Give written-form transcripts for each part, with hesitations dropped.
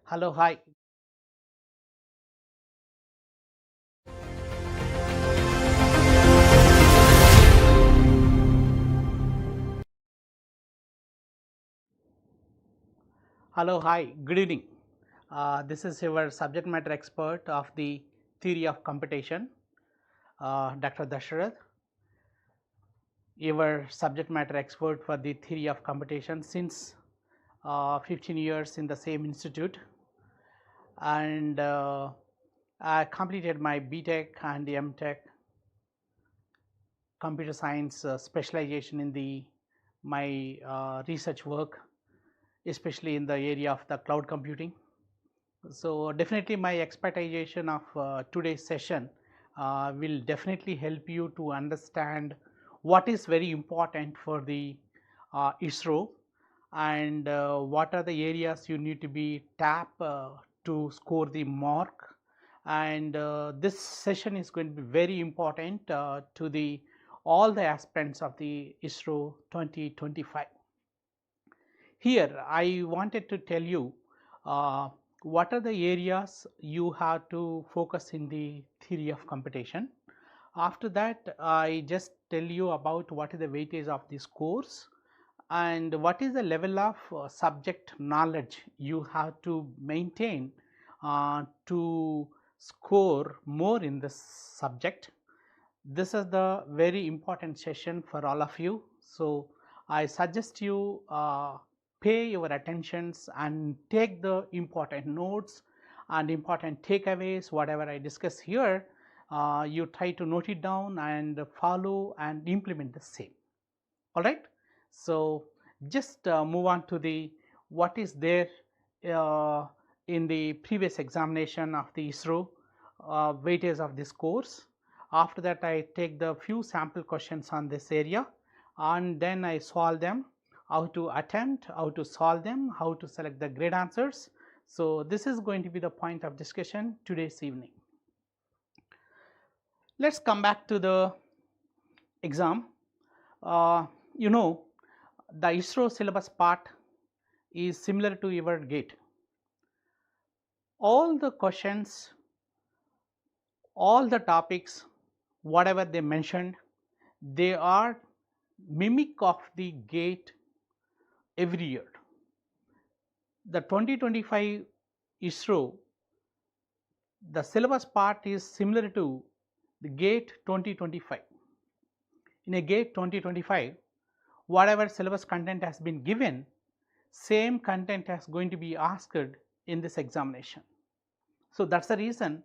Hello, hi. Hello, hi. Good evening. This is your subject matter expert of the theory of computation, Dr. Dasarath, your subject matter expert for the theory of computation since 15 years in the same institute, and I completed my BTech and MTech computer science specialization in my research work, especially in the area of the cloud computing. So, definitely my expectation of today's session will definitely help you to understand what is very important for the ISRO, and what are the areas you need to be tap to score the mark. And this session is going to be very important to the all the aspirants of the ISRO 2025. Here I wanted to tell you uh, what are the areas you have to focus in the theory of computation. After that, I just tell you about what is the weightage of this course and what is the level of subject knowledge you have to maintain to score more in this subject. This is the very important session for all of you. So, I suggest you pay your attentions and take the important notes and important takeaways whatever I discuss here. You try to note it down and follow and implement the same. All right. So, just move on to the what is there uh, in the previous examination of the ISRO weightage of this course. After that, I take the few sample questions on this area and then I solve them, how to attempt, how to solve them, how to select the grade answers. So, this is going to be the point of discussion today's evening. Let us come back to the exam. Uh, you know, the ISRO syllabus part is similar to your GATE. All the questions, all the topics, whatever they mentioned, they are mimic of the GATE every year. The 2025 ISRO, the syllabus part is similar to the GATE 2025. In a GATE 2025, whatever syllabus content has been given, same content is going to be asked in this examination. So, that is the reason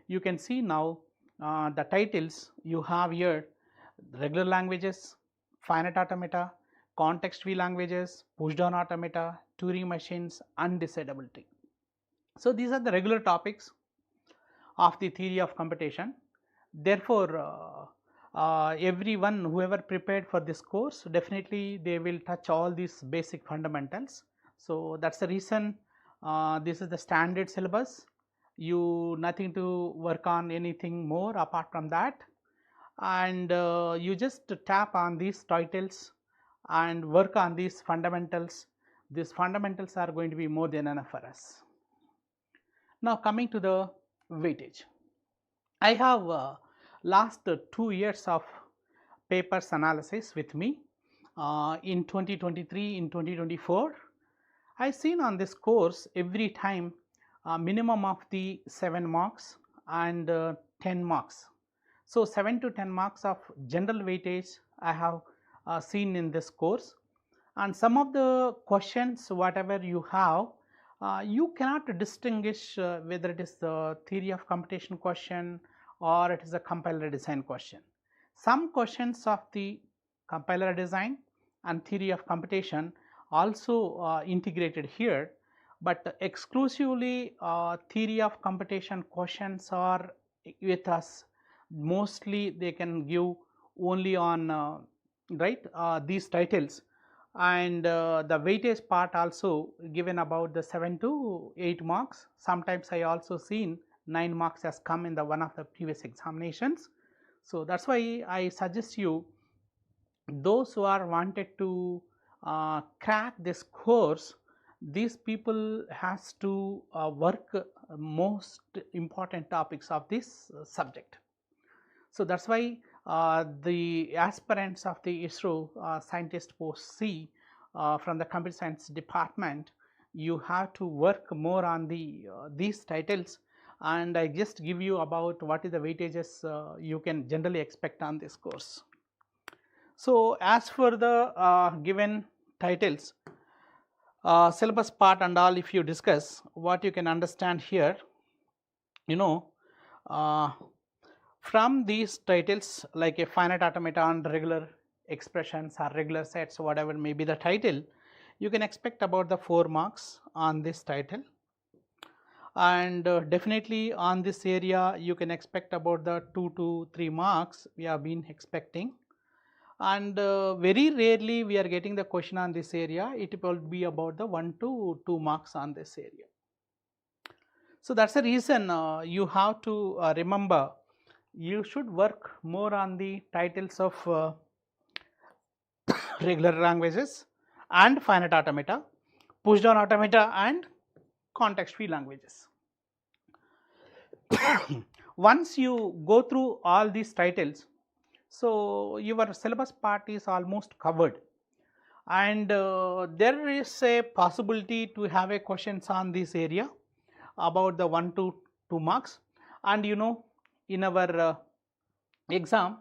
you can see now the titles you have here: regular languages, finite automata, context free languages, push down automata, Turing machines, undecidability. So, these are the regular topics of the theory of computation. Therefore, everyone whoever prepared for this course, definitely they will touch all these basic fundamentals. So, that is the reason this is the standard syllabus. You nothing to work on anything more apart from that, and you just tap on these titles and work on these fundamentals. These fundamentals are going to be more than enough for us. Now, coming to the weightage, I have last 2 years of papers analysis with me. In 2023, in 2024, I seen on this course every time minimum of the 7 marks and 10 marks. So, 7 to 10 marks of general weightage I have seen in this course, and some of the questions whatever you have, you cannot distinguish whether it is the theory of computation question or it is a compiler design question. Some questions of the compiler design and theory of computation also integrated here, but exclusively theory of computation questions are with us. Mostly they can give only on these titles, and the weightage part also given about the 7 to 8 marks. Sometimes I also seen 9 marks has come in the one of the previous examinations. So, that is why I suggest you, those who are wanted to crack this course, these people has to work most important topics of this subject. So that's why the aspirants of the ISRO scientist post C from the computer science department, you have to work more on the these titles, and I just give you about what is the weightages you can generally expect on this course. So as for the given titles, syllabus part and all, if you discuss, what you can understand here, you know, uh, from these titles like a finite automaton, regular expressions or regular sets, whatever may be the title, you can expect about the 4 marks on this title, and definitely on this area you can expect about the 2 to 3 marks we have been expecting, and very rarely we are getting the question on this area. It will be about the 1 to 2 marks on this area. So that's the reason you have to remember, you should work more on the titles of regular languages and finite automata, push down automata and context free languages. Once you go through all these titles, so your syllabus part is almost covered, and there is a possibility to have a questions on this area about the 1 to 2 marks, and in our exam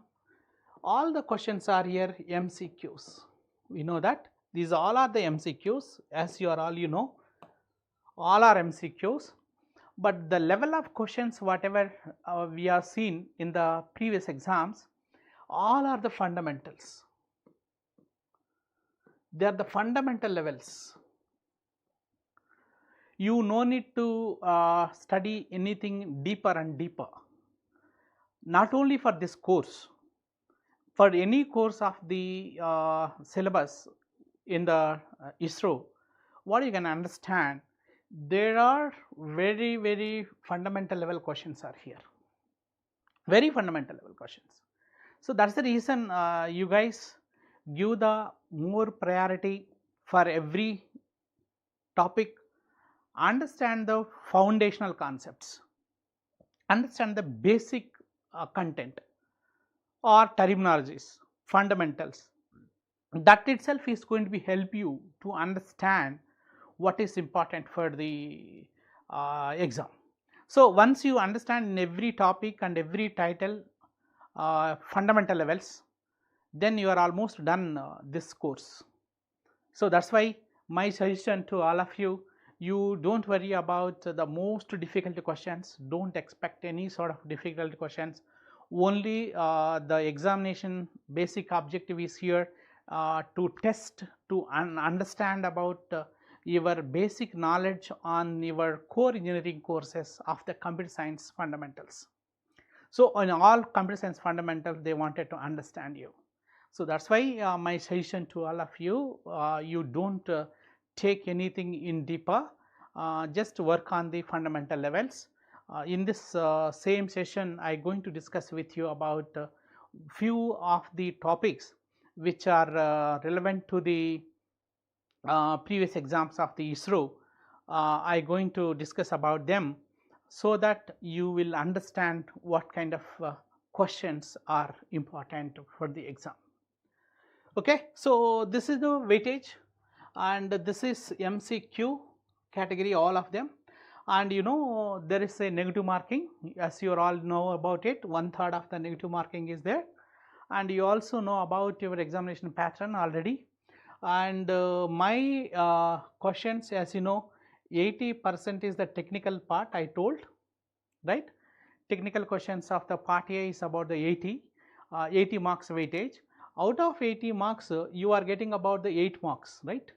all the questions are here MCQs. We know that these all are the MCQs, as you are all all are MCQs, but the level of questions whatever we have seen in the previous exams, all are the fundamentals. They are the fundamental levels. You no need to study anything deeper and deeper. Not only for this course, for any course of the syllabus in the ISRO, what you can understand, there are very fundamental level questions are here, very fundamental level questions. So that's the reason you guys give the more priority for every topic, understand the foundational concepts, understand the basic content or terminologies, fundamentals. That itself is going to be help you to understand what is important for the exam. So once you understand in every topic and every title fundamental levels, then you are almost done this course. So that's why my suggestion to all of you, you don't worry about the most difficult questions, don't expect any sort of difficult questions. Only the examination basic objective is here to test, to understand about your basic knowledge on your core engineering courses of the computer science fundamentals. So on all computer science fundamentals, they wanted to understand you. So that's why my suggestion to all of you, you don't take anything in deeper, just work on the fundamental levels. In this same session, I am going to discuss with you about few of the topics which are relevant to the previous exams of the ISRO. I am going to discuss about them so that you will understand what kind of questions are important for the exam. Okay, so this is the weightage and this is MCQ category, all of them, and there is a negative marking, as you all know about it. 1/3 of the negative marking is there, and you also know about your examination pattern already. And my questions, as you know, 80% is the technical part I told, right? Technical questions of the part A is about the 80 marks weightage. Out of 80 marks, you are getting about the 8 marks, right?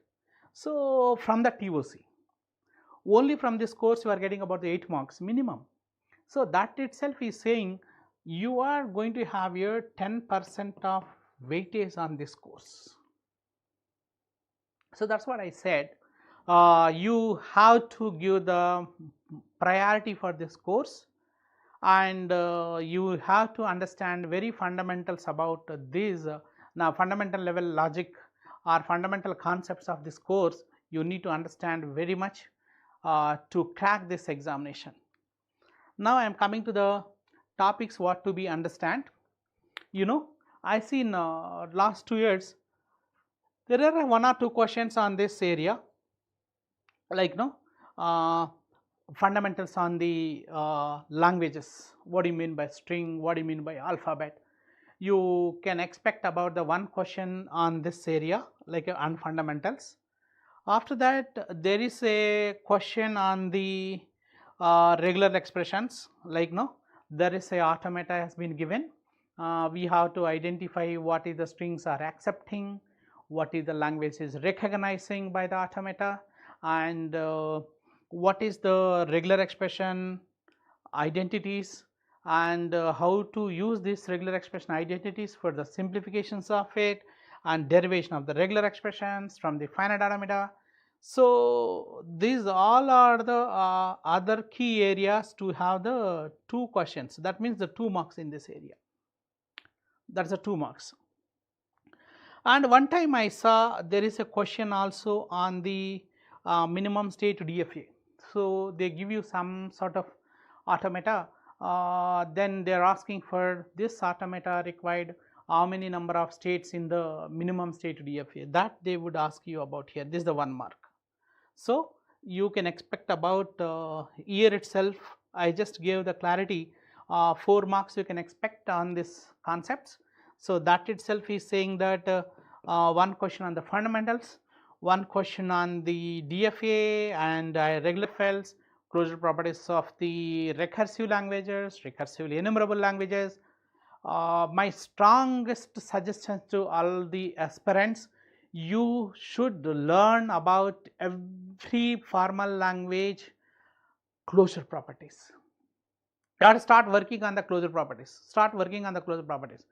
So from the TOC, only from this course you are getting about the 8 marks minimum. So that itself is saying you are going to have your 10% of weightage on this course. So that's what I said. You have to give the priority for this course, and you have to understand very fundamentals about these now fundamental level logic or fundamental concepts of this course. you need to understand very much to crack this examination. Now I am coming to the topics what to be understand. You know, I see in last 2 years there are 1 or 2 questions on this area, like fundamentals on the languages. What do you mean by string? What do you mean by alphabet? You can expect about the 1 question on this area, like on fundamentals. After that, there is a question on the regular expressions, like there is a automata has been given. We have to identify what is the strings are accepting, what is the language is recognizing by the automata, and what is the regular expression identities, and how to use these regular expression identities for the simplifications of it and derivation of the regular expressions from the finite automata. So these all are the other key areas to have the 2 questions. That means the 2 marks in this area. That's the 2 marks. And one time I saw there is a question also on the minimum state DFA. So they give you some sort of automata, then they are asking for this automata required how many number of states in the minimum state DFA, that they would ask you about here. This is the 1 mark. So you can expect about year itself, I just gave the clarity, 4 marks you can expect on this concepts. So that itself is saying that 1 question on the fundamentals, 1 question on the DFA and regular fields, closure properties of the recursive languages, recursively enumerable languages. My strongest suggestion to all the aspirants, you should learn about every formal language closure properties. You have to start working on the closure properties. Start working on the closure properties.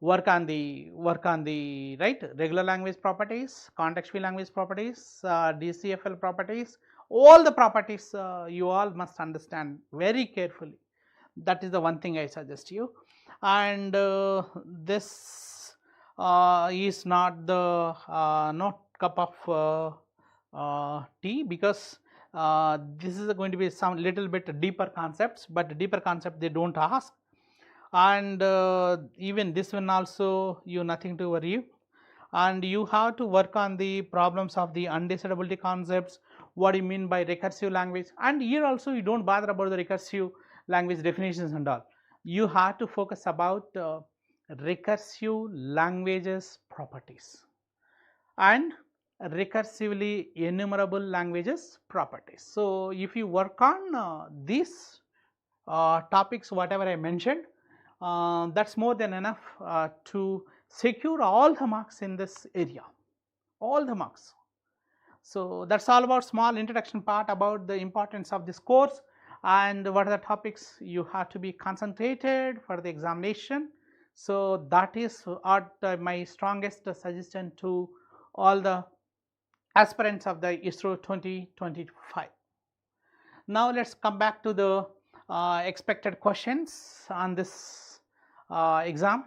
Work on the right regular language properties, context free language properties, DCFL properties. All the properties you all must understand very carefully. That is the one thing I suggest you. And this is not the not cup of tea, because this is going to be some little bit deeper concepts, but deeper concept they don't ask. And even this one also you nothing to worry, and you have to work on the problems of the undecidability concepts. What do you mean by recursive language? And here also you don't bother about the recursive language definitions and all. You have to focus about recursive languages properties and recursively enumerable languages properties. So if you work on these topics whatever I mentioned, that's more than enough to secure all the marks in this area, all the marks. So that's all about small introduction part about the importance of this course and what are the topics you have to be concentrated for the examination. So that is what my strongest suggestion to all the aspirants of the ISRO 2025. Now let's come back to the expected questions on this exam.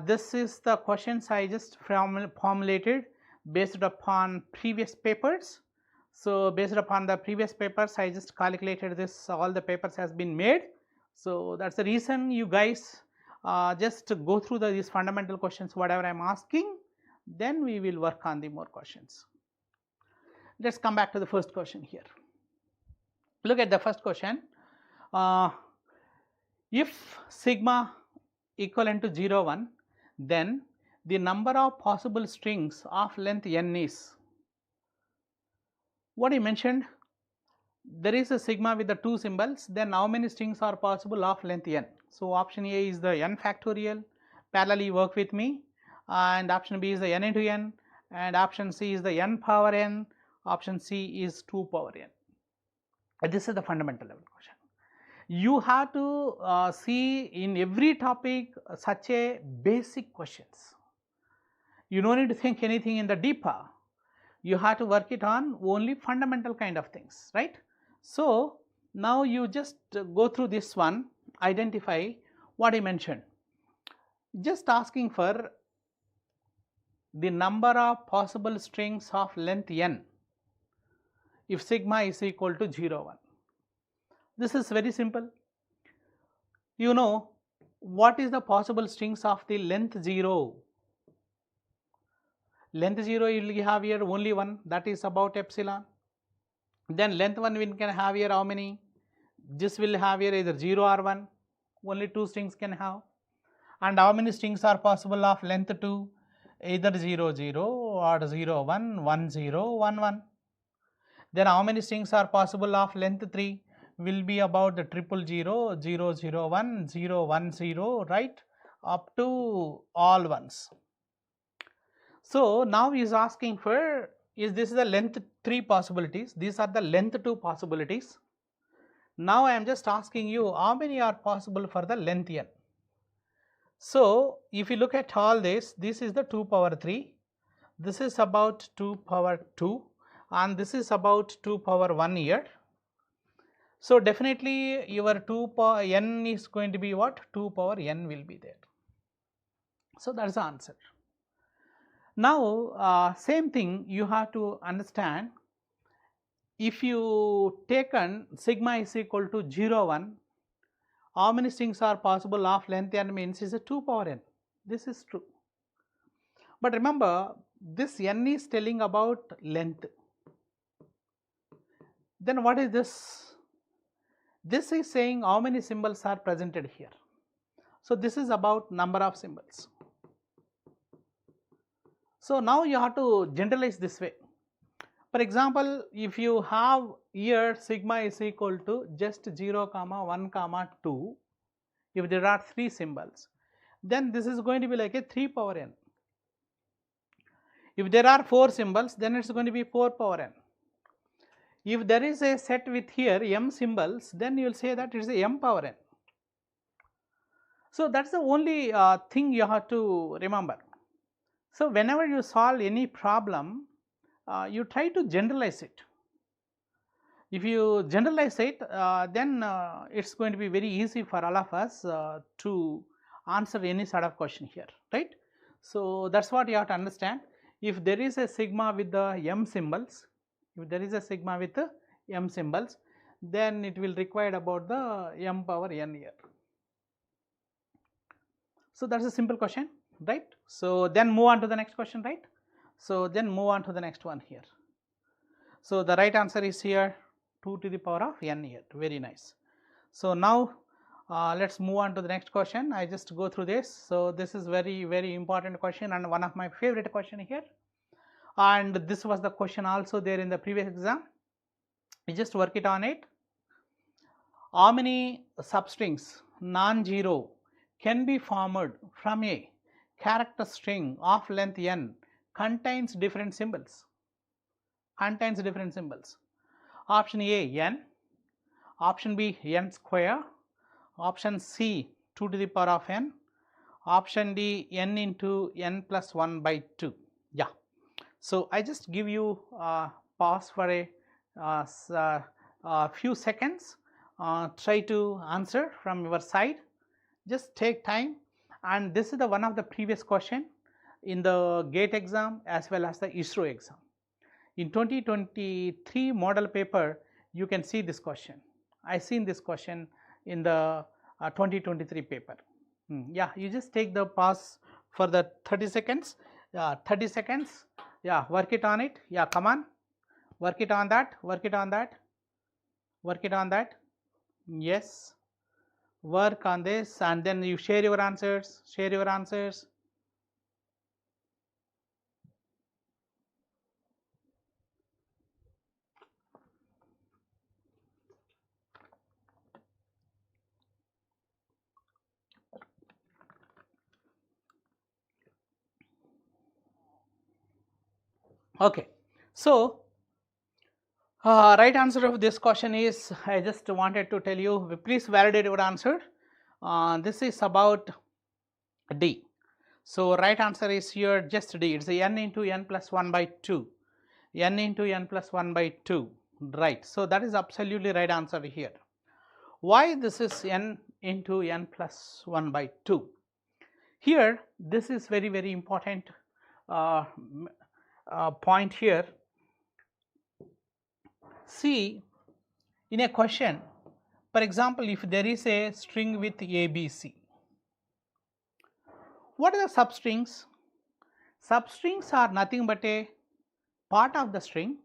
This is the questions I just formulated based upon previous papers. So based upon the previous papers I just calculated this, all the papers has been made. So that's the reason you guys just go through these fundamental questions whatever I am asking, then we will work on the more questions. Let's come back to the first question here. Look at the first question. If sigma equivalent to 0, 1, then the number of possible strings of length n is, what I mentioned, there is a sigma with the 2 symbols, then how many strings are possible of length n? So option A is the n factorial, parallelly work with me, and option B is the n into n, and option C is the n power n, option C is 2 power n. And this is the fundamental level question. You have to see in every topic such a basic questions. You don't need to think anything in the deeper. You have to work it on only fundamental kind of things, right? So now you just go through this one, identify what I mentioned. Just asking for the number of possible strings of length n. if sigma is equal to 0, 1. This is very simple. You know what is the possible strings of the length 0? Length 0 you will have here only one, that is about epsilon. Then length 1 we can have here how many? This will have here either 0 or 1, only 2 strings can have. And how many strings are possible of length 2? Either 0 0 or 0 1, 1 0, 1 1. Then how many strings are possible of length 3? Will be about the 000, 0 0 1, 0 1 0, right, up to all ones. So now he is asking for, is this the length 3 possibilities, these are the length 2 possibilities. Now I am just asking you how many are possible for the length n. So if you look at all this, this is the 2 power 3, this is about 2 power 2, and this is about 2 power 1 here. So definitely your 2 power n is going to be what? 2 power n will be there. So that is the answer. Now same thing you have to understand, if you taken sigma is equal to 0 1, how many strings are possible of length n means is a 2 power n. This is true. But remember, this n is telling about length. Then what is this? This is saying how many symbols are presented here. So this is about number of symbols. So now you have to generalize this way. For example, if you have here sigma is equal to just 0, 1, 2, if there are 3 symbols, then this is going to be like a 3 power n. If there are 4 symbols, then it is going to be 4 power n. If there is a set with here m symbols, then you will say that it is a m power n. So that is the only thing you have to remember. So whenever you solve any problem, you try to generalize it. If you generalize it, then it is going to be very easy for all of us to answer any sort of question here, right. So that is what you have to understand. If there is a sigma with the m symbols, then it will require about the m power n here. So that is a simple question, right. So then move on to the next question, right. So then move on to the next one here. So the right answer is here 2 to the power of n here, very nice. So now let us move on to the next question. I just go through this. So this is very important question and one of my favorite question here, and this was the question also there in the previous exam. We just work it on it. How many substrings non-zero can be formed from a character string of length n contains different symbols? Option A n, option B n square, option C 2 to the power of n, option D n into n plus 1 by 2. Yeah. So I just give you pause for a few seconds. Try to answer from your side. Just take time, and this is the one of the previous question in the GATE exam as well as the ISRO exam. In 2023 model paper, you can see this question. I seen this question in the 2023 paper. Yeah, you just take the pause for the 30 seconds. 30 seconds. Yeah, work it on it. Yeah, come on. Work it on that. Yes. Work on this, and then you share your answers. Okay. So right answer of this question is, I just wanted to tell you, please validate your answer. This is about D. So right answer is here just D. It's n into n plus 1 by 2. Right. So that is absolutely right answer here. Why this is n into n plus 1 by 2? Here this is very important point here. See, in a question, for example, if there is a string with ABC, what are the substrings? Substrings are nothing but a part of the string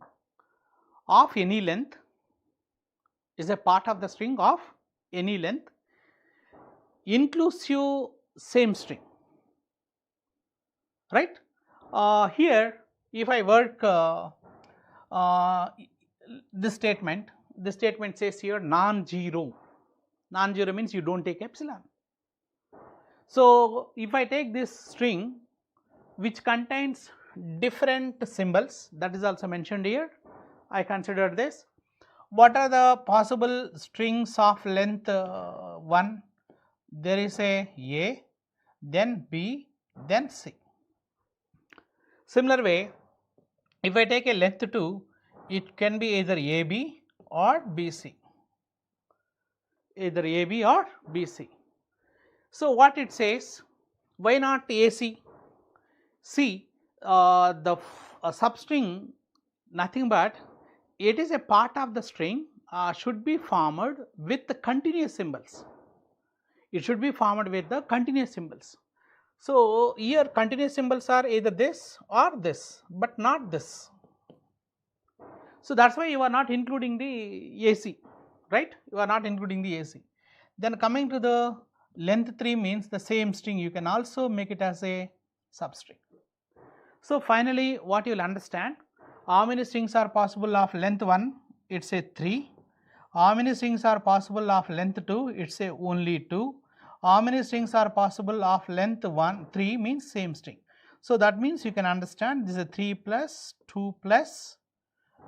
of any length, is a part of the string of any length inclusive same string, right. Here if I work this statement says here non-zero. Non-zero means you do not take epsilon. So, if I take this string which contains different symbols, that is also mentioned here, I consider this. What are the possible strings of length 1? There is a, then B, then C. Similar way, if I take a length 2, it can be either AB or BC, either AB or BC. So, what it says, why not AC? See, the substring nothing but it is a part of the string should be formed with the continuous symbols. It should be formed with the continuous symbols. So, here continuous symbols are either this or this, but not this. So, that is why you are not including the AC, right, you are not including the AC. Then coming to the length 3 means the same string, you can also make it as a substring. So, finally, what you will understand, how many strings are possible of length 1? It is a 3. How many strings are possible of length 2? It is a only 2. How many strings are possible of length 3 means same string. So, that means you can understand this is a 3 plus 2 plus,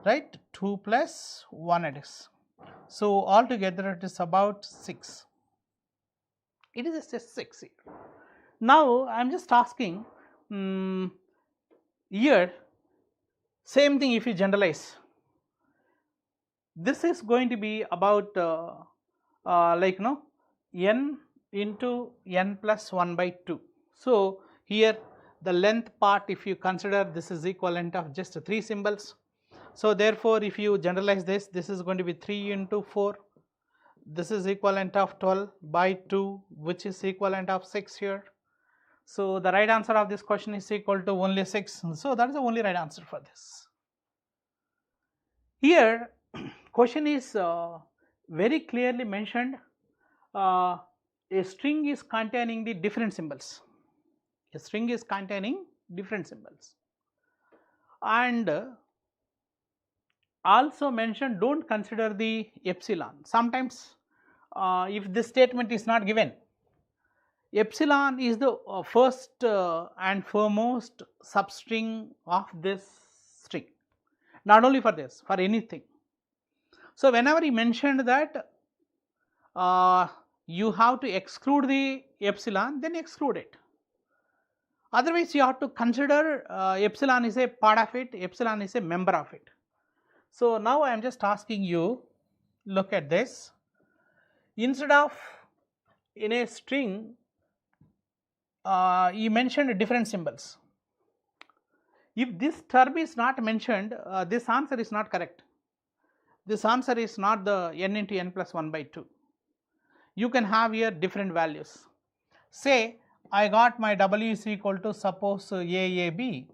right, 2 plus 1 it is. So, altogether it is about 6. It is just 6 here. Now, I am just asking here same thing if you generalize. This is going to be about like n into n plus 1 by 2. So, here the length part if you consider this is equivalent of just 3 symbols. So, therefore, if you generalize this, this is going to be 3 into 4, this is equivalent of 12 by 2 which is equivalent of 6 here. So, the right answer of this question is equal to only 6. So, that is the only right answer for this. Here question is very clearly mentioned, a string is containing the different symbols, a string is containing different symbols, and also mentioned do not consider the epsilon. Sometimes if this statement is not given, epsilon is the first and foremost substring of this string, not only for this, for anything. So, whenever he mentioned that you have to exclude the epsilon, then exclude it. Otherwise, you have to consider epsilon is a part of it, epsilon is a member of it. So, now I am just asking you, look at this, instead of in a string you mentioned different symbols. If this term is not mentioned, this answer is not correct. This answer is not the n into n plus 1 by 2. You can have here different values. Say I got my W is equal to suppose AAB.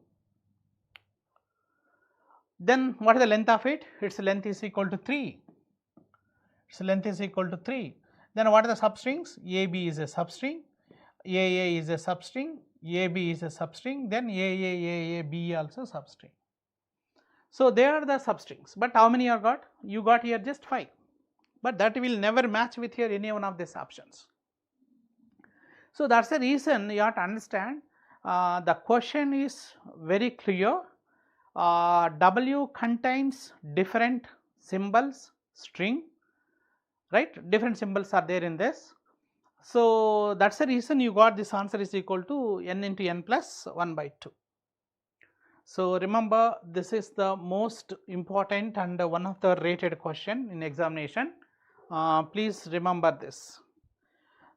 Then what is the length of it? Its length is equal to 3. Its length is equal to 3. Then what are the substrings? AB is a substring, AA is a substring, AB is a substring, then AAB also substring. So, they are the substrings, but how many you got? You got here just 5, but that will never match with here any one of these options. So, that is the reason you have to understand the question is very clear. W contains different symbols, string, right, different symbols are there in this. So, that is the reason you got this answer is equal to n into n plus 1 by 2. So, remember this is the most important and one of the rated question in examination. Please remember this.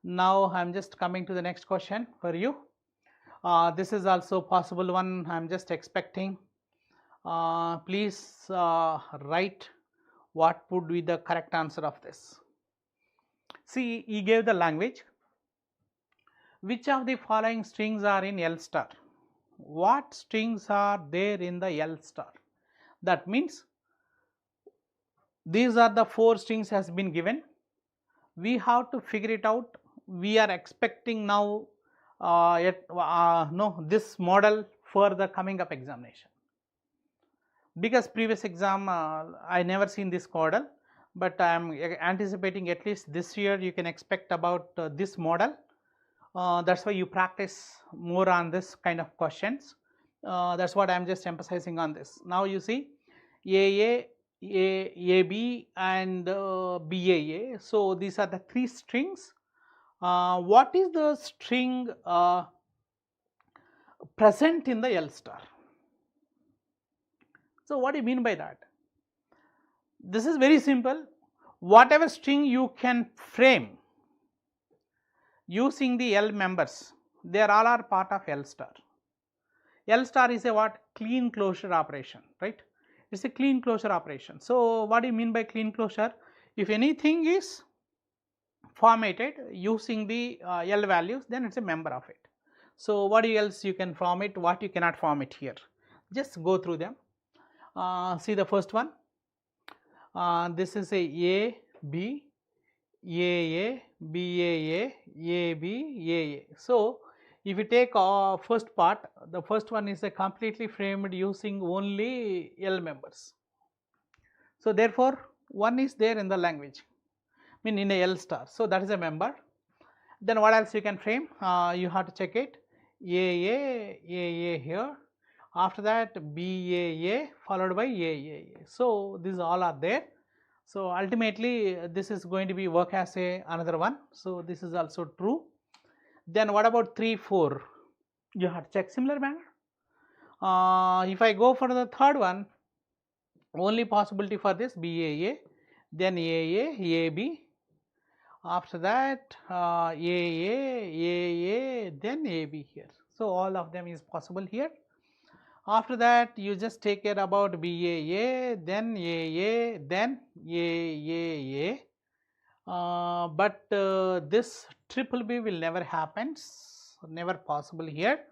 Now, I am just coming to the next question for you. This is also possible one, I am just expecting. Please write what would be the correct answer of this? See, he gave the language. Which of the following strings are in L star? What strings are there in the L star? That means these are the 4 strings has been given. We have to figure it out. We are expecting now this model for the coming up examination, because previous exam I never seen this model, but I am anticipating at least this year you can expect about this model. That is why you practice more on this kind of questions. That is what I am just emphasizing on this. Now you see AA, AB and BAA. So these are the 3 strings. What is the string present in the L star? So what do you mean by that? This is very simple. Whatever string you can frame using the L members, they all are part of L star. L star is a what? Clean closure operation, right? It is a clean closure operation. So what do you mean by clean closure? If anything is formatted using the L values, then it is a member of it. So what else you can format, what you cannot format here? Just go through them. See the first one. This is a B, AA, BAA, AB, AA. So if you take first part, the first one is a completely framed using only L members. So therefore one is there in the language, mean in a L star. So that is a member. Then what else you can frame? You have to check it. AA here. After that BAA followed by AAA. So these all are there. So ultimately this is going to be work as another one. So this is also true. Then what about 3, 4? You have to check similar manner. If I go for the third one, only possibility for this BAA, then AA, AB. After that AA, then AB here. So all of them is possible here. After that you just take care about BAA, then AA, then AAA. But this triple B will never happen, never possible here.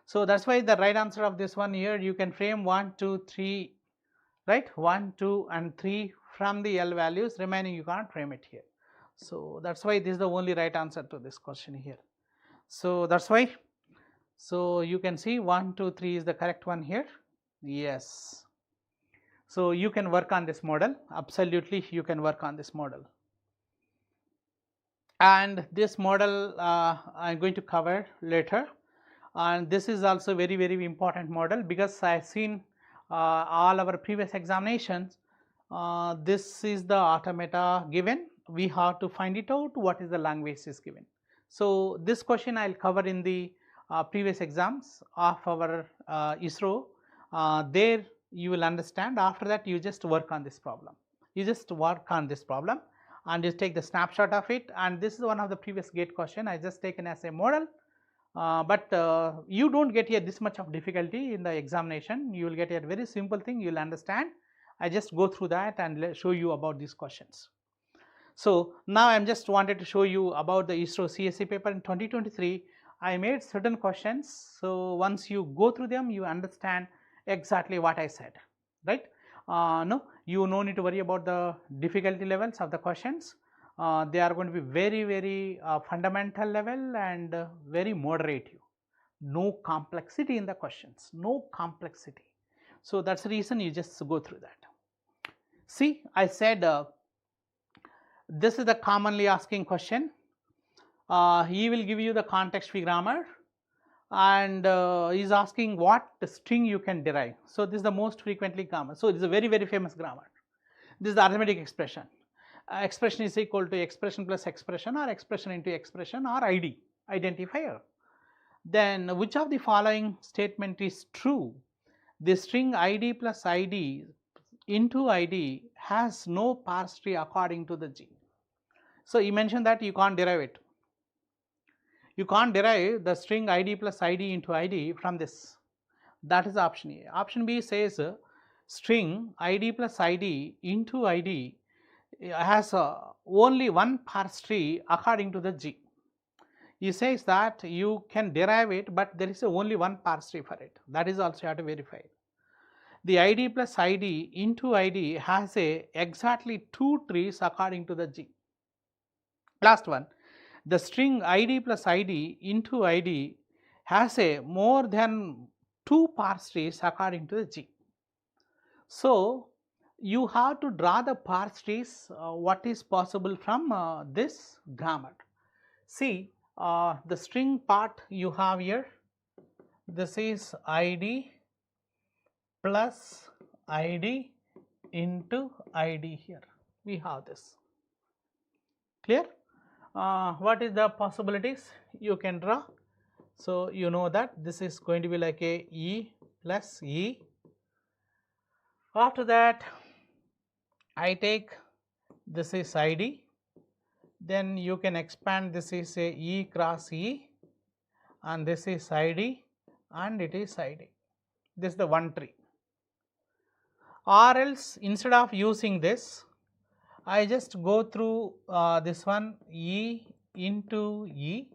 So that is why the right answer of this one here, you can frame 1, 2, 3, right? 1, 2 and 3 from the L values, remaining you can't frame it here. So that is why this is the only right answer to this question here. So that is why. So you can see 1, 2, 3 is the correct one here. Yes. So you can work on this model, absolutely you can work on this model. And this model I am going to cover later, and this is also very important model, because I have seen all our previous examinations. This is the automata given, we have to find it out what is the language is given. So this question I will cover in the previous exams of our ISRO. There you will understand. After that you just work on this problem, and you take the snapshot of it, and this is one of the previous gate question I just taken as a model. But you do not get here this much of difficulty in the examination, you will get a very simple thing, you will understand. I just go through that and show you about these questions. So now I am just wanted to show you about the ISRO CSE paper in 2023. I made certain questions, so once you go through them you understand exactly what I said, right? No, you no need to worry about the difficulty levels of the questions. They are going to be very fundamental level and very moderate. No complexity in the questions, no complexity. So that is the reason you just go through that. See, I said this is the commonly asking question. He will give you the context free grammar, and he is asking what string you can derive. So this is the most frequently grammar. So it is a very famous grammar. This is the arithmetic expression. Expression is equal to expression plus expression, or expression into expression, or ID, identifier. Then which of the following statement is true? The string ID plus ID into ID has no parse tree according to the G. So he mentioned that you can't derive it. You can't derive the string ID plus ID into ID from this. That is option A. Option B says string id plus id into id has only one parse tree according to the G. He says that you can derive it, but there is only one parse tree for it. That is also you have to verify. The id plus id into id has exactly 2 trees according to the G. Last one, the string id plus id into id has more than 2 parse trees according to the G. So you have to draw the parse trees what is possible from this grammar. See, the string part you have here, this is id plus id into id here, we have this. Clear? What is the possibilities you can draw? So you know that this is going to be like a E plus E. After that I take this is id, then you can expand this is a E cross E, and this is id and it is id. This is the one tree. Or else instead of using this, I just go through this one E into E.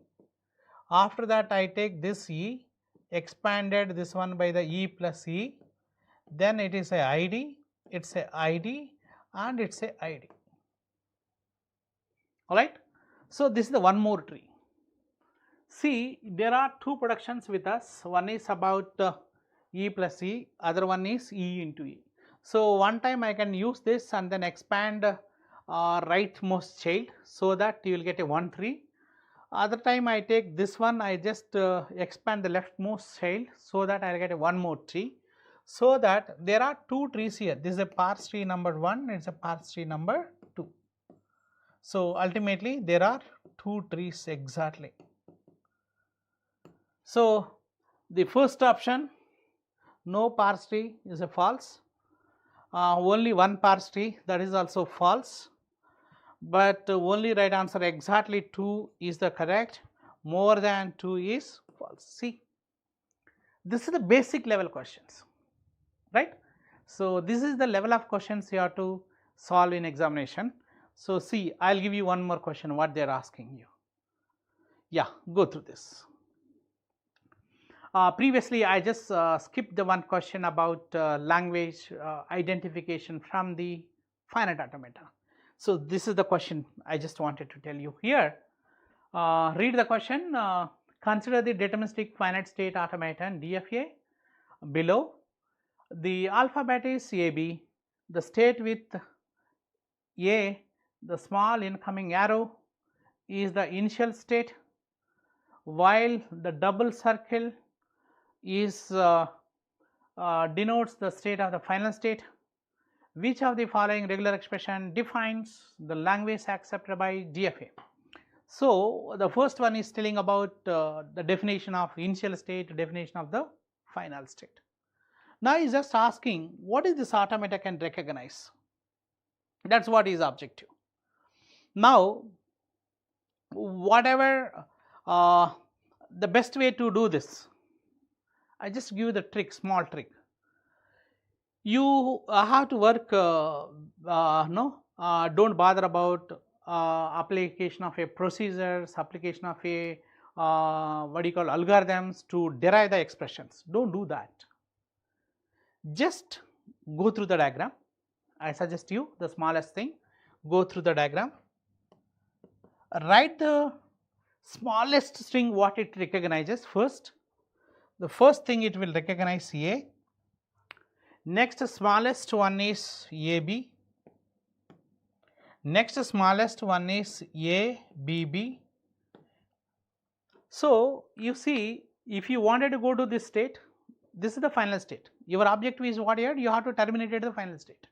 After that I take this E, expanded this one by the E plus E, then it is a id, it's a id and it's a id. Alright. So this is the one more tree. See, there are two productions with us. One is about E plus E, other one is E into E. So one time I can use this and then expand rightmost child, so that you will get a one tree. Other time I take this one, I just expand the leftmost child, so that I will get a one more tree. So that there are two trees here. This is a parse tree number 1, it is a parse tree number 2. So ultimately there are two trees exactly. So the first option, no parse tree, is a false. Only one parse tree, that is also false. But only right answer exactly 2 is the correct, more than 2 is false. See, this is the basic level questions, right? So this is the level of questions you have to solve in examination. So see, I will give you one more question what they are asking you. Yeah, go through this. Previously I just skipped the one question about language identification from the finite automata. So this is the question I just wanted to tell you here. Read the question. Consider the deterministic finite state automaton DFA. Below, the alphabet is AB, the state with A, the small incoming arrow is the initial state, while the double circle is denotes the state of the final state. Which of the following regular expression defines the language accepted by DFA? So the first one is telling about the definition of initial state, definition of the final state. Now he is just asking what is this automata can recognize. That is what is objective. Now whatever the best way to do this, I just give you the trick, small trick. You have to work, don't bother about application of a procedures, application of a what do you call algorithms to derive the expressions. Don't do that. Just go through the diagram. I suggest you the smallest thing, go through the diagram. Write the smallest string what it recognizes first. The first thing it will recognize A. Next smallest one is AB. Next smallest one is ABB. So you see, if you wanted to go to this state, this is the final state. Your objective is what here? You have to terminate at the final state.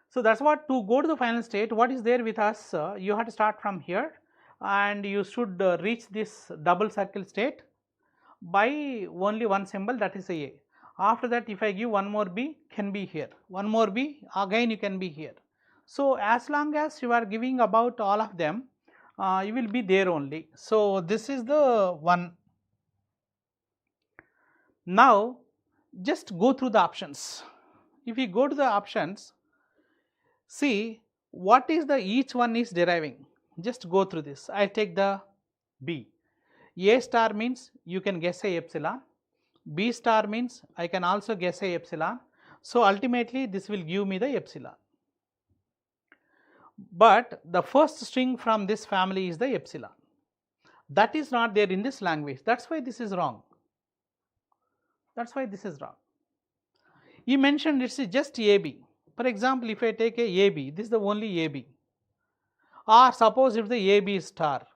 So that's what, to go to the final state, what is there with us, you have to start from here and you should reach this double circle state by only one symbol, that is A. After that, if I give one more B, can be here, one more B, again you can be here. So as long as you are giving about all of them, you will be there only. So this is the one. Now just go through the options. If you go to the options, see what is the each one is deriving. Just go through this. I take the B. A star means you can guess a epsilon. B star means I can also guess a epsilon. So ultimately this will give me the epsilon. But the first string from this family is the epsilon. That is not there in this language. That's why this is wrong. That's why this is wrong. You mentioned it's just AB. For example, if I take a AB, this is the only AB. Or suppose if the AB star.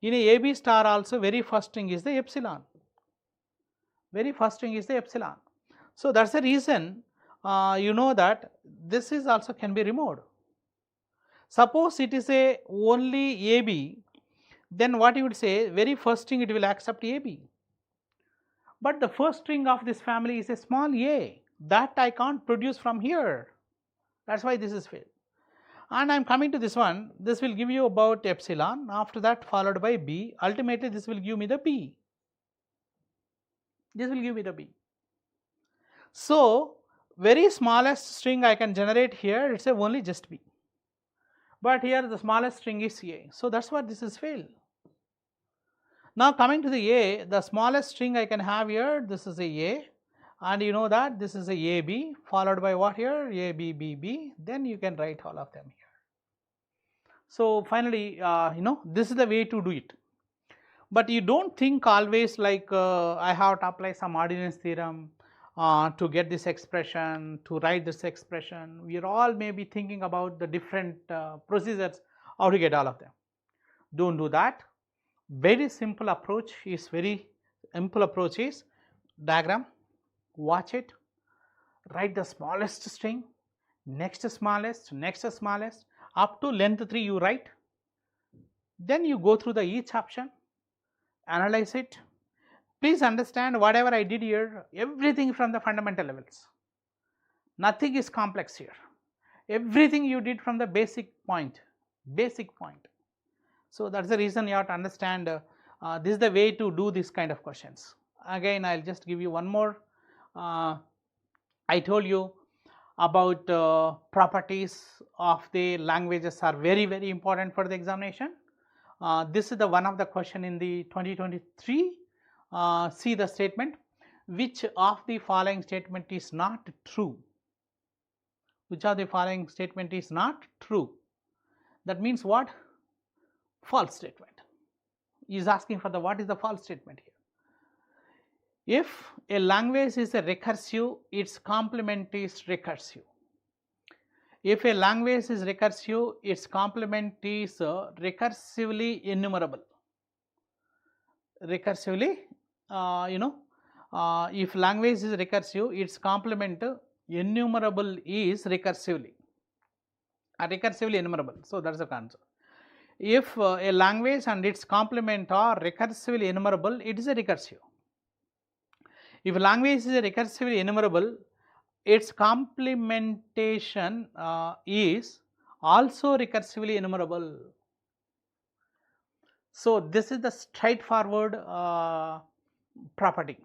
In a AB star also very first string is the epsilon. Very first string is the epsilon. So that's the reason you know that this is also can be removed. Suppose it is a only AB, then what you would say, very first string it will accept AB. But the first string of this family is a small a, that I can't produce from here. That's why this is failed. And I am coming to this one, this will give you about epsilon, after that followed by B, ultimately this will give me the B. This will give me the B. So very smallest string I can generate here, it's a only just B. But here the smallest string is A. So that's what this is failed. Now coming to the A, the smallest string I can have here, this is a and you know that this is a AB followed by what here, A, B, B, B, then you can write all of them here. So finally, this is the way to do it. But you don't think always like I have to apply some ordinance theorem to get this expression, to write this expression. We are all maybe thinking about the different procedures how to get all of them. Don't do that. Very simple approach is diagram, watch it, write the smallest string, next smallest, up to length 3 you write. Then you go through the each option, analyze it. Please understand whatever I did here, everything from the fundamental levels. Nothing is complex here. Everything you did from the basic point. So that's the reason you have to understand this is the way to do this kind of questions. Again, I'll just give you one more. I told you about properties of the languages are very, very important for the examination. This is the one of the question in the 2023. See the statement, which of the following statement is not true? Which of the following statement is not true? That means what? False statement. He is asking for the what is the false statement here. If a language is a recursive, its complement is recursive. If a language is recursive, its complement is recursively enumerable. Recursively, if language is recursive, its complement enumerable is recursively enumerable. So that's the concept. If a language and its complement are recursively enumerable, it is a recursive. If a language is recursively enumerable, its complementation is also recursively enumerable. So this is the straightforward property.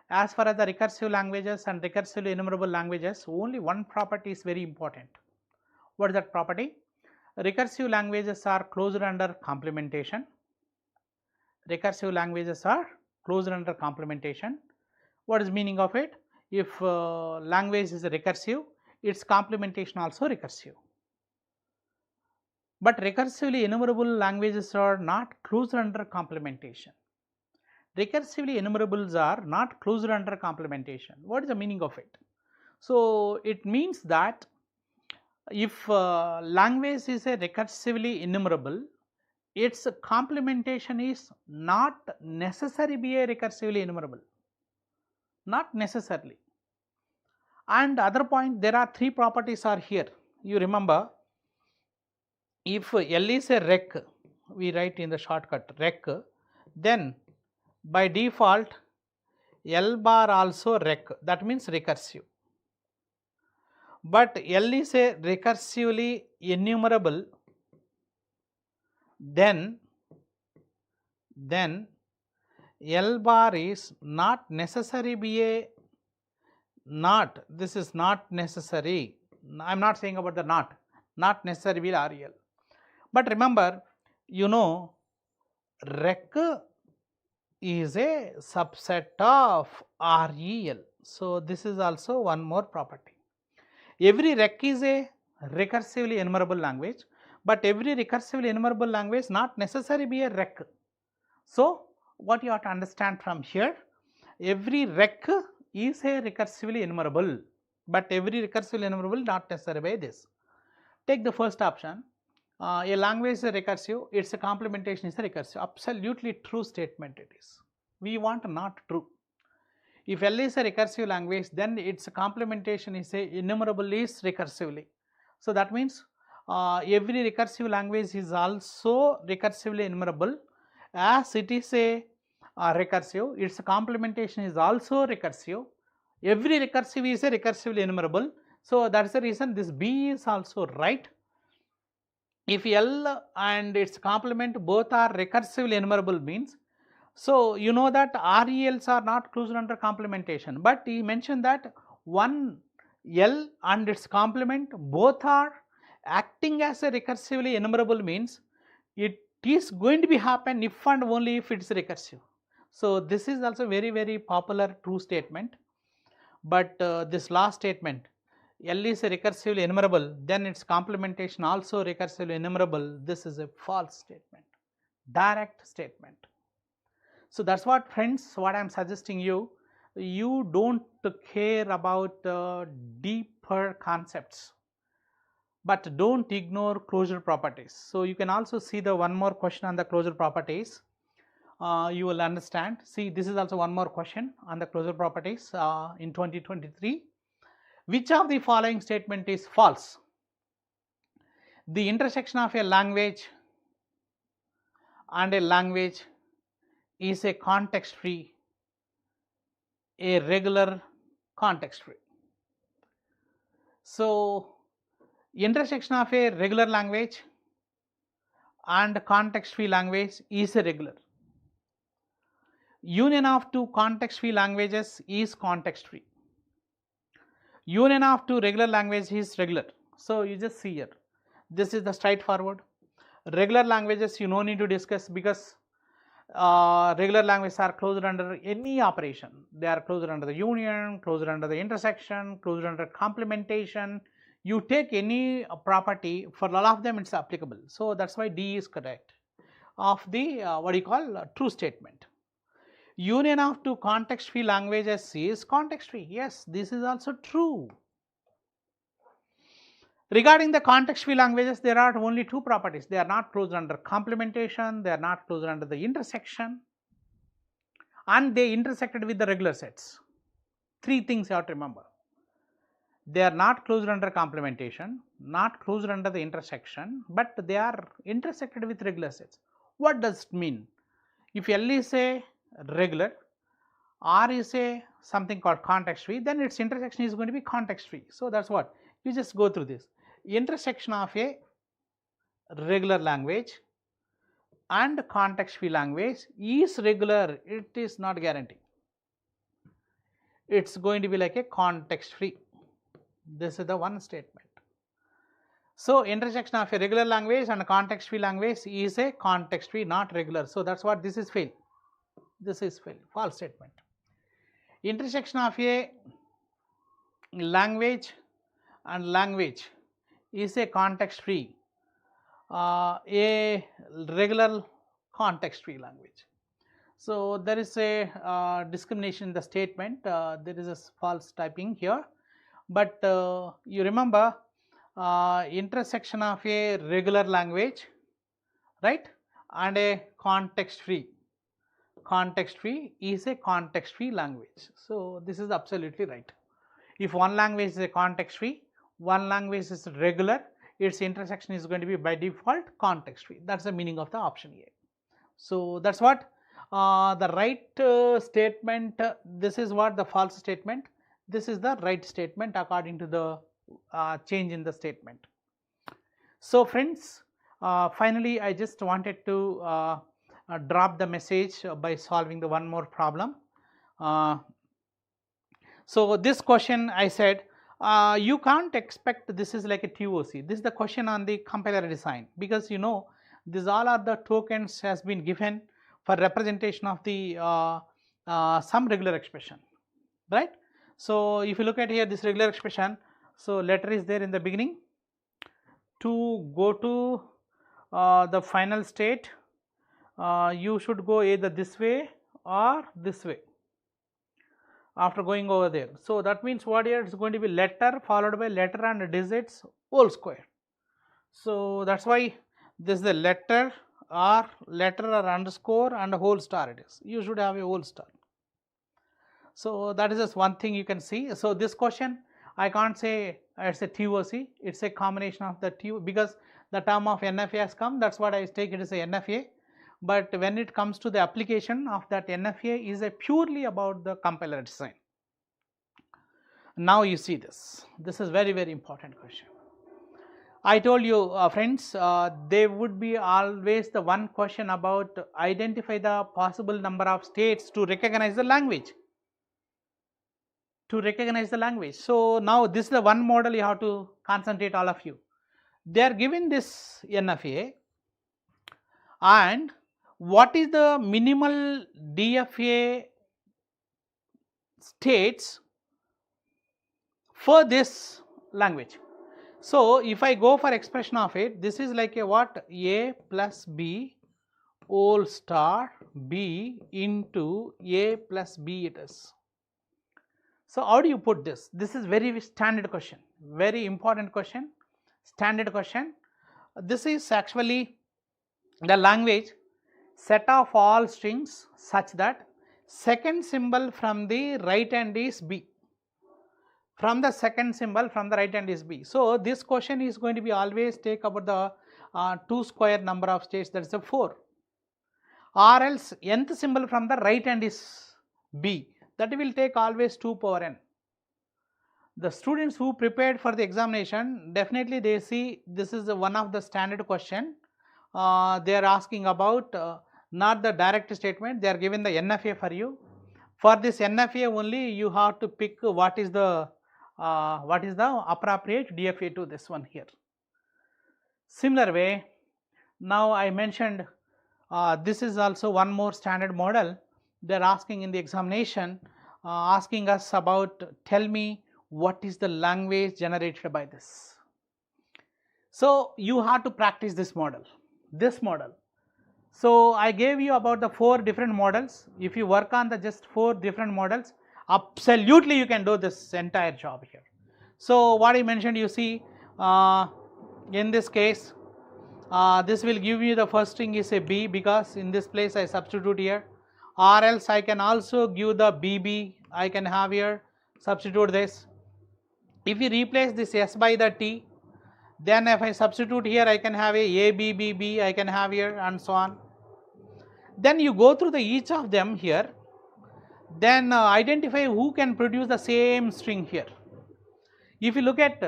As far as the recursive languages and recursively enumerable languages, only one property is very important. What is that property? Recursive languages are closed under complementation. Recursive languages are closed under complementation. What is meaning of it? If language is recursive, its complementation also recursive. But recursively enumerable languages are not closed under complementation. Recursively enumerables are not closed under complementation. What is the meaning of it? So it means that if language is a recursively enumerable, its complementation is not necessarily be a recursively enumerable. Not necessarily. And other point, there are 3 properties are here. You remember, if L is a rec, we write in the shortcut rec, then by default L bar also rec, that means recursive. But L is a recursively enumerable, then L bar is not necessary be a not, this is not necessary. I am not saying about the not necessary will REL. But remember, you know, rec is a subset of REL. So, this is also one more property. Every rec is a recursively enumerable language, but every recursively enumerable language not necessarily be a rec. So, what you have to understand from here, every rec is a recursively enumerable, but every recursively enumerable not necessarily by this. Take the first option, a language is a recursive, its a complementation is a recursive. Absolutely true statement it is. We want not true. If L is a recursive language, then its complementation is a enumerable is recursively. So, that means every recursive language is also recursively enumerable, as it is a recursive, its complementation is also recursive. Every recursive is a recursively enumerable. So, that is the reason this B is also right. If L and its complement both are recursively enumerable means, so you know that RELs are not closed under complementation, but he mentioned that one L and its complement both are acting as a recursively enumerable means it is going to be happen if and only if it is recursive. So, this is also very popular true statement, but this last statement, L is a recursively enumerable, then its complementation also recursively enumerable, this is a false statement, direct statement. So, that is what friends, what I am suggesting you, you do not care about deeper concepts, but do not ignore closure properties. So, you can also see the one more question on the closure properties, you will understand. See, this is also one more question on the closure properties in 2023. Which of the following statement is false? The intersection of a language and a language is a context free, a regular context free. So, intersection of a regular language and context free language is a regular. Union of two context free languages is context free. Union of two regular languages is regular. So, you just see here, this is the straightforward. Regular languages you no need to discuss, because regular languages are closed under any operation. They are closed under the union, closed under the intersection, closed under complementation. You take any property, for all of them it is applicable. So, that is why D is correct of the what you call true statement. Union of two context free languages is context free. Yes, this is also true. Regarding the context free languages, there are only two properties. They are not closed under complementation, they are not closed under the intersection, and they intersected with the regular sets. Three things you have to remember. They are not closed under complementation, not closed under the intersection, but they are intersected with regular sets. What does it mean? If L is a regular, R is a something called context free, then its intersection is going to be context free. So, that is what you just go through this. Intersection of a regular language and context free language is regular, it is not guaranteed. It is going to be like a context free. This is the one statement. So, intersection of a regular language and a context free language is a context free, not regular. So, that is what this is fail. This is fail, false statement. Intersection of a language and language is a context free, a regular context free language. So, there is a discrimination in the statement, there is a false typing here, but you remember intersection of a regular language, right, and a context free is a context free language. So, this is absolutely right. If one language is a context free, one language is regular, its intersection is going to be by default context free. That is the meaning of the option A. So, that is what the right statement, this is what the false statement, this is the right statement according to the change in the statement. So, friends, finally I just wanted to drop the message by solving the one more problem. So this question I said, you can't expect this is like a TOC. This is the question on the compiler design, because you know these all are the tokens has been given for representation of the some regular expression, right. So if you look at here this regular expression, so letter is there in the beginning to go to the final state. You should go either this way or this way after going over there. So that means what here, it's going to be letter followed by letter and digits whole square. So that's why this is the letter or underscore and a whole star it is. You should have a whole star. So that is just one thing you can see. So this question I can't say it's a TOC, it's a combination of the T, because the term of NFA has come, that's what I take it as a NFA. But when it comes to the application of that NFA is a purely about the compiler design. Now you see this is very important question. I told you friends, there would be always the one question about identify the possible number of states to recognize the language. So now this is the one model you have to concentrate, all of you. They are given this NFA, and what is the minimal DFA states for this language. So if I go for expression of it, this is like a what, A plus B whole star B into A plus B it is. So how do you put this? This is very standard question, very important question, standard question. This is actually the language set of all strings such that second symbol from the right hand is B. From the second symbol from the right hand is B. So this question is going to be always take about the 2 square number of states, that is a 4, or else nth symbol from the right hand is B, that will take always 2 power n. The students who prepared for the examination, definitely they see this is one of the standard question. They are asking about not the direct statement, they are given the NFA for you. For this NFA only you have to pick what is the appropriate DFA to this one here. Similar way, now I mentioned this is also one more standard model. They are asking in the examination, asking us about, tell me what is the language generated by this. So you have to practice this model. So I gave you about the 4 different models. If you work on the just 4 different models, absolutely you can do this entire job here. So what I mentioned, you see in this case this will give you the first string is a B, because in this place I substitute here, or else I can also give the BB, I can have here substitute this. If you replace this S by the T, then if I substitute here I can have a BB, I can have here, and so on. Then you go through the each of them here, then identify who can produce the same string here. If you look at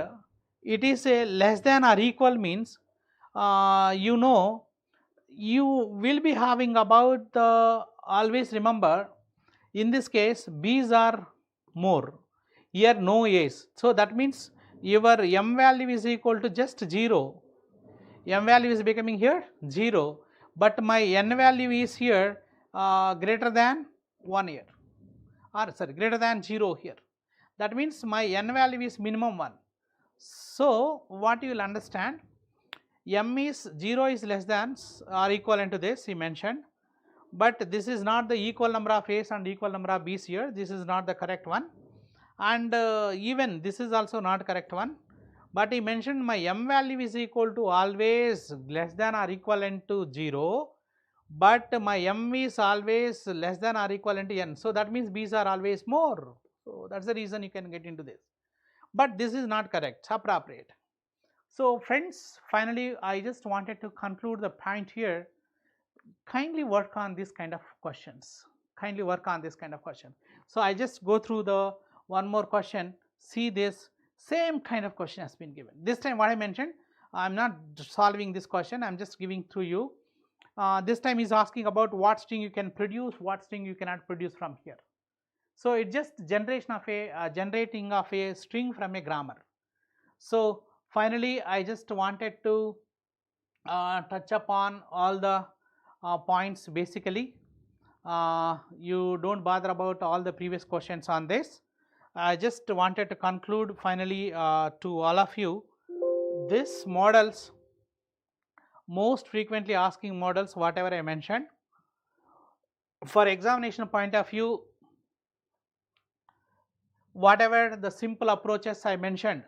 it is a less than or equal means, you know you will be having about the, always remember in this case B's are more, here no A's. So that means your M value is equal to just 0, M value is becoming here 0, but my N value is here greater than 1 here, or sorry greater than 0 here. That means my N value is minimum 1. So what you will understand, M is 0 is less than or equivalent to this he mentioned, but this is not the equal number of A's and equal number of B's here, this is not the correct one, and even this is also not correct one, but he mentioned my M value is equal to always less than or equivalent to 0, but my M is always less than or equivalent to N. So that means B's are always more. So that's the reason you can get into this, but this is not correct, appropriate. So friends, finally I just wanted to conclude the point here. Kindly work on this kind of questions, So I just go through the one more question. See, this same kind of question has been given. This time what I mentioned, I am not solving this question, I am just giving to you. This time he is asking about what string you can produce, what string you cannot produce from here. So it just generation of a generating of a string from a grammar. So finally, I just wanted to touch upon all the points basically. You don't bother about all the previous questions on this. I just wanted to conclude finally to all of you, this models, most frequently asking models, whatever I mentioned, for examination point of view, whatever the simple approaches I mentioned,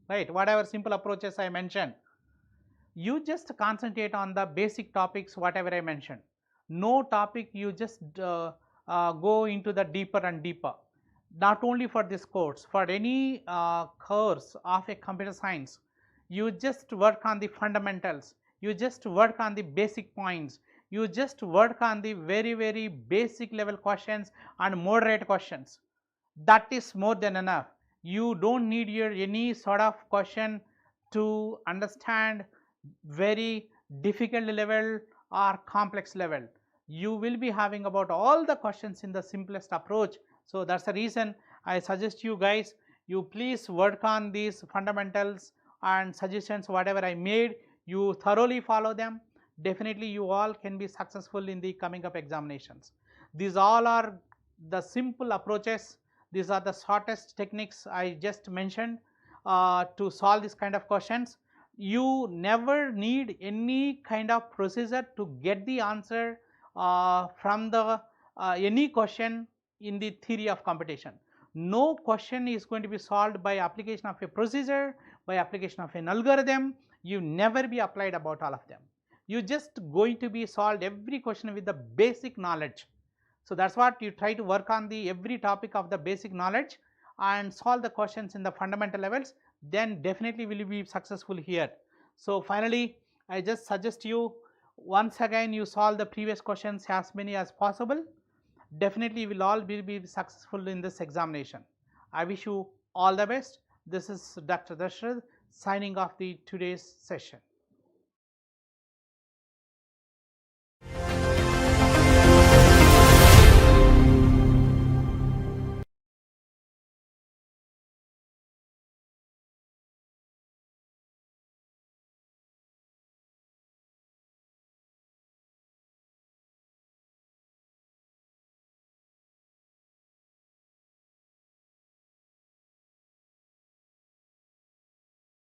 right, whatever simple approaches I mentioned, you just concentrate on the basic topics whatever I mentioned. No topic you just go into the deeper and deeper. Not only for this course, for any course of a computer science, you just work on the fundamentals, you just work on the basic points, you just work on the very basic level questions and moderate questions. That is more than enough. You don't need your any sort of question to understand very difficult level or complex level. You will be having about all the questions in the simplest approach. So that's the reason I suggest you guys, you please work on these fundamentals and suggestions whatever I made, you thoroughly follow them. Definitely you all can be successful in the coming up examinations. These all are the simple approaches, these are the shortest techniques I just mentioned to solve this kind of questions. You never need any kind of procedure to get the answer from the any question in the theory of computation. No question is going to be solved by application of a procedure, by application of an algorithm. You never be applied about all of them. You just going to be solved every question with the basic knowledge. So that's what you try to work on the every topic of the basic knowledge and solve the questions in the fundamental levels, then definitely will be successful here. So finally, I just suggest you once again you solve the previous questions as many as possible. Definitely will all be successful in this examination. I wish you all the best. This is Dr. Dasarath signing off the today's session.